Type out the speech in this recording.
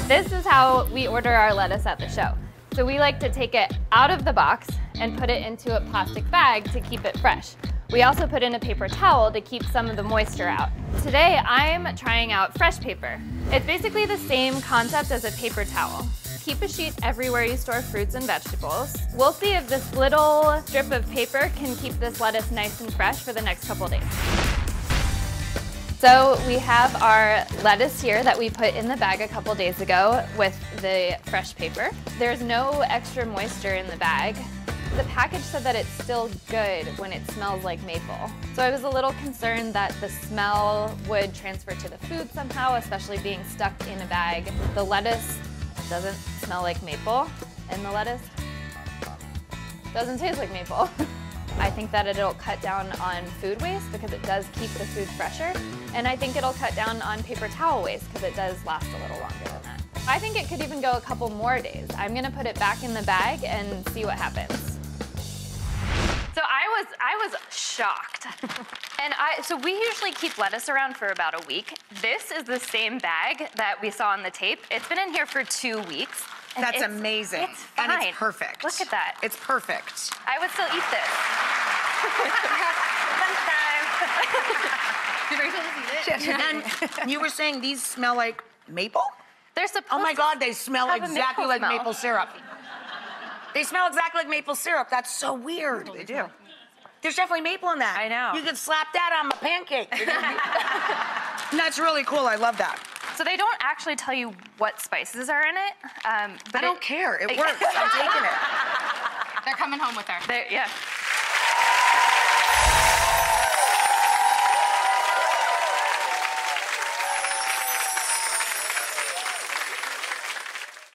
This is how we order our lettuce at the show. So we like to take it out of the box and put it into a plastic bag to keep it fresh. We also put in a paper towel to keep some of the moisture out. Today, I'm trying out fresh paper. It's basically the same concept as a paper towel. Keep a sheet everywhere you store fruits and vegetables. We'll see if this little strip of paper can keep this lettuce nice and fresh for the next couple days. So we have our lettuce here that we put in the bag a couple days ago with the fresh paper. There's no extra moisture in the bag. The package said that it's still good when it smells like maple. So I was a little concerned that the smell would transfer to the food somehow, especially being stuck in a bag. The lettuce doesn't smell like maple, and the lettuce doesn't taste like maple. I think that it'll cut down on food waste because it does keep the food fresher, and I think it'll cut down on paper towel waste because it does last a little longer than that. I think it could even go a couple more days. I'm gonna put it back in the bag and see what happens. So I was shocked. So we usually keep lettuce around for about a week. This is the same bag that we saw on the tape. It's been in here for 2 weeks. That's amazing. It's fine. And it's perfect. Look at that. It's perfect. I would still eat this. Did Rachel just eat it? And you were saying these smell like maple? They're supposed Oh my God, they smell have a exactly like smell. maple syrup. They smell exactly like maple syrup. That's so weird. They do. There's definitely maple in that. I know. You could slap that on a pancake. And that's really cool. I love that. So they don't actually tell you what spices are in it. But I don't care. It works. I'm taking it. They're coming home with her. Yeah.